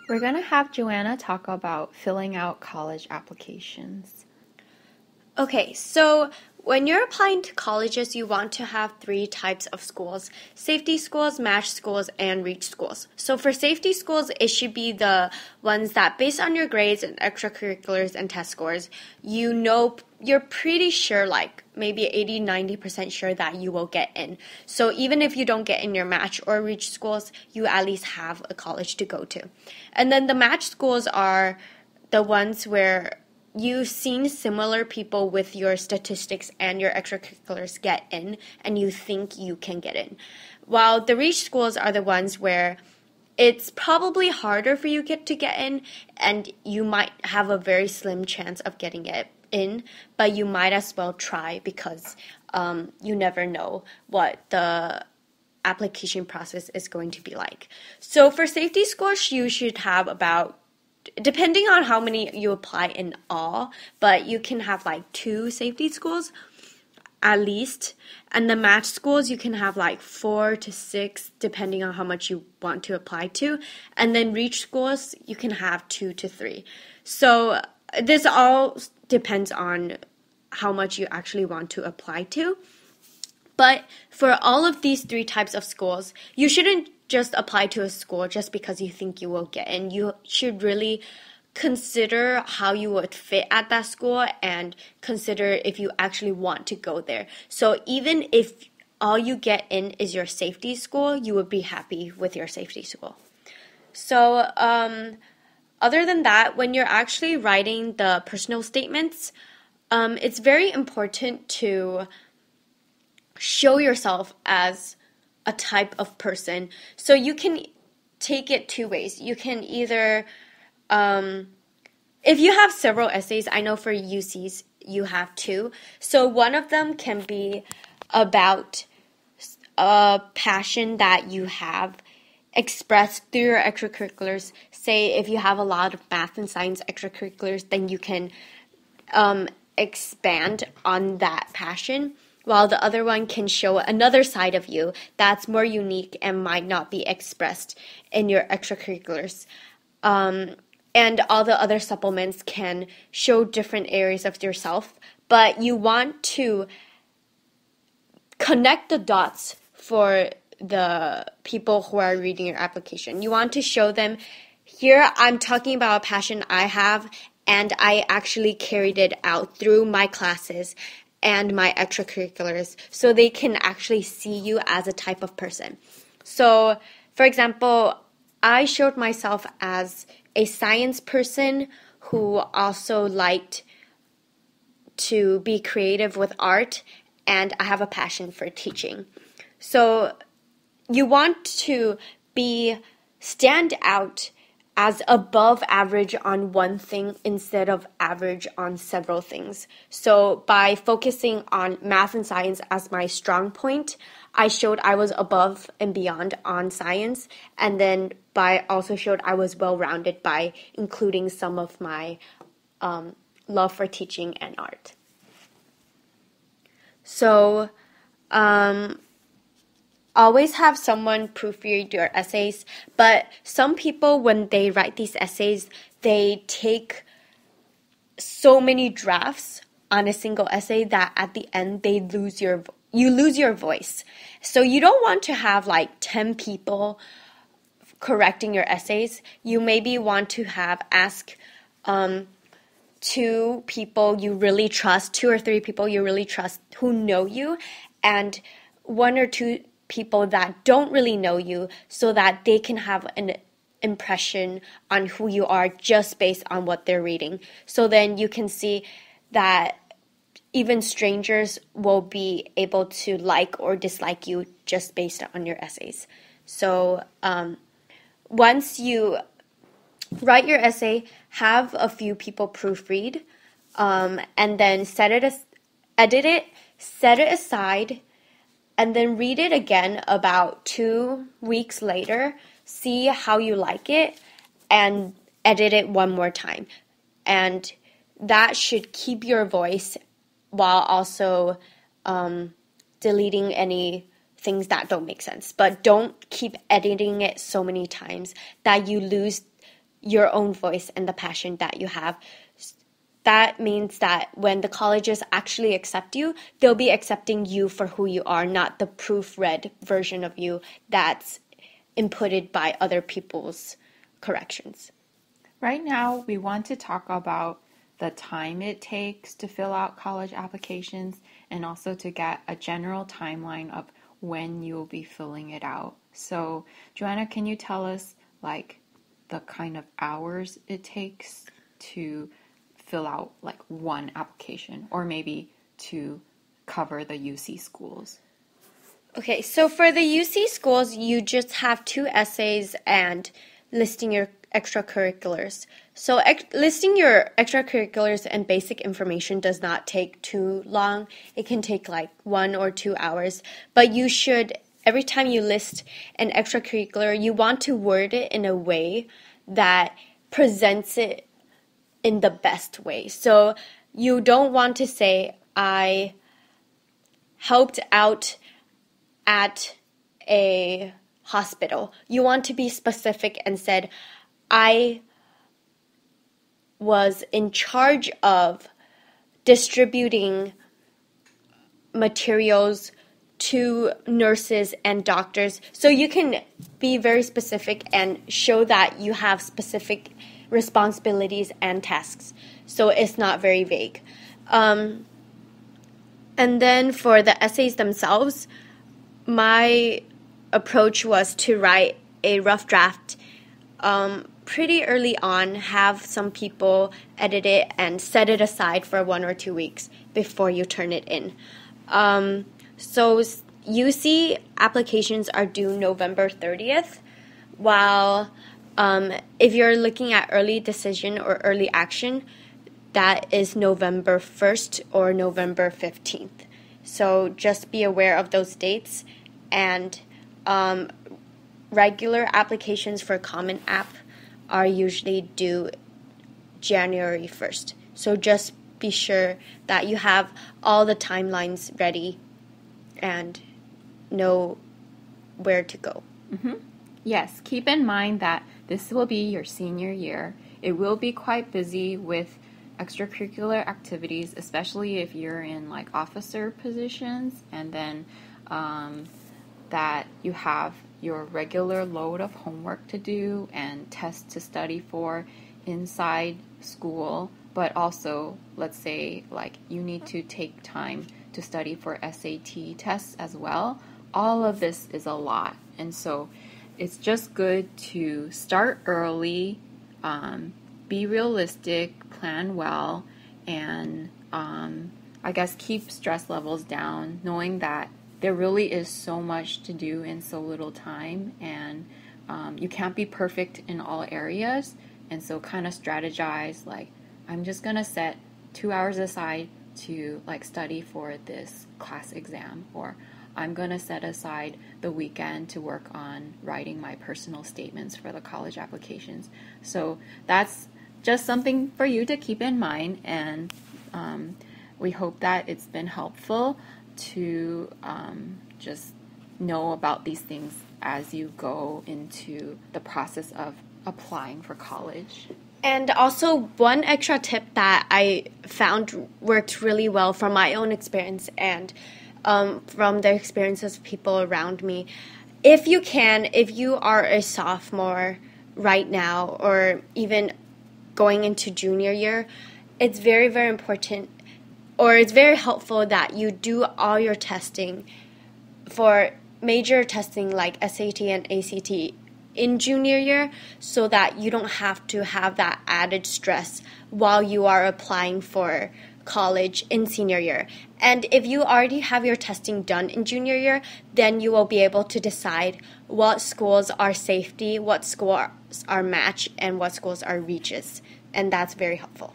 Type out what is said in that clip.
We're going to have Joanna talk about filling out college applications. Okay, so when you're applying to colleges, you want to have three types of schools: safety schools, match schools, and reach schools. So for safety schools, it should be the ones that, based on your grades and extracurriculars and test scores, you're pretty sure, like maybe 80-90% sure that you will get in. So even if you don't get in your match or reach schools, you at least have a college to go to. And then the match schools are the ones where you've seen similar people with your statistics and your extracurriculars get in, and you think you can get in. While the reach schools are the ones where it's probably harder for you to get in, and you might have a very slim chance of getting it in, but you might as well try because you never know what the application process is going to be like. So for safety schools, you should have about, depending on how many you apply in all, but you can have like 2 safety schools at least. And the match schools, you can have like 4 to 6, depending on how much you want to apply to. And then reach schools, you can have 2 to 3. So this all depends on how much you actually want to apply to. But for all of these 3 types of schools, you shouldn't just apply to a school just because you think you will get in. You should really consider how you would fit at that school and consider if you actually want to go there. So even if all you get in is your safety school, you would be happy with your safety school. So other than that, when you're actually writing the personal statements, it's very important to show yourself as a type of person. So you can take it 2 ways. You can either, if you have several essays, I know for UCs you have 2. So one of them can be about a passion that you have expressed through your extracurriculars. Say if you have a lot of math and science extracurriculars, then you can expand on that passion, while the other one can show another side of you that's more unique and might not be expressed in your extracurriculars. And all the other supplements can show different areas of yourself, but you want to connect the dots for the people who are reading your application. You want to show them, here I'm talking about a passion I have, and I actually carried it out through my classes and my extracurriculars, so they can actually see you as a type of person. So, for example, I showed myself as a science person who also liked to be creative with art, and I have a passion for teaching. So you want to stand out as above average on one thing instead of average on several things. So by focusing on math and science as my strong point, I showed I was above and beyond on science, and then by also showed I was well-rounded by including some of my love for teaching and art. So always have someone proofread your essays, but some people, when they write these essays, they take so many drafts on a single essay that at the end you lose your voice. So you don't want to have like 10 people correcting your essays. You maybe want to ask 2 people you really trust, 2 or 3 people you really trust who know you, and 1 or 2 people that don't really know you, so that they can have an impression on who you are just based on what they're reading. So then you can see that even strangers will be able to like or dislike you just based on your essays. So once you write your essay, have a few people proofread, and then edit it, set it aside, and then read it again about 2 weeks later, see how you like it, and edit it one more time. And that should keep your voice while also deleting any things that don't make sense. But don't keep editing it so many times that you lose your own voice and the passion that you have. That means that when the colleges actually accept you, they'll be accepting you for who you are, not the proofread version of you that's inputted by other people's corrections. Right now, we want to talk about the time it takes to fill out college applications and also to get a general timeline of when you will be filling it out. So, Joanna, can you tell us like the kind of hours it takes to fill out like one application, or maybe to cover the UC schools? Okay, so for the UC schools, you just have 2 essays and listing your extracurriculars. So listing your extracurriculars and basic information does not take too long. It can take like 1 or 2 hours, but you should, every time you list an extracurricular, you want to word it in a way that presents it in the best way. So you don't want to say, I helped out at a hospital. You want to be specific and said, I was in charge of distributing materials to nurses and doctors. So you can be very specific and show that you have specific responsibilities and tasks. So it's not very vague. And then for the essays themselves, my approach was to write a rough draft pretty early on, have some people edit it and set it aside for 1 or 2 weeks before you turn it in. So UC applications are due November 30th, while if you're looking at early decision or early action, that is November 1st or November 15th. So just be aware of those dates. And regular applications for Common App are usually due January 1st. So just be sure that you have all the timelines ready and know where to go. Mm-hmm. Yes, keep in mind that this will be your senior year. It will be quite busy with extracurricular activities, especially if you're in like officer positions, and then that you have your regular load of homework to do and tests to study for inside school, but also let's say like you need to take time to study for SAT tests as well. All of this is a lot, and so it's just good to start early, be realistic, plan well, and I guess keep stress levels down, knowing that there really is so much to do in so little time, and you can't be perfect in all areas. And so kind of strategize, like, I'm just going to set 2 hours aside to like study for this class exam, or I'm going to set aside the weekend to work on writing my personal statements for the college applications. So that's just something for you to keep in mind, and we hope that it's been helpful to just know about these things as you go into the process of applying for college. And also, one extra tip that I found worked really well from my own experience and from the experiences of people around me. If you are a sophomore right now, or even going into junior year, it's very, very important, or it's very helpful that you do all your testing for major testing like SAT and ACT in junior year, so that you don't have to have that added stress while you are applying for college in senior year. And if you already have your testing done in junior year, then you will be able to decide what schools are safety, what schools are match, and what schools are reaches. And that's very helpful.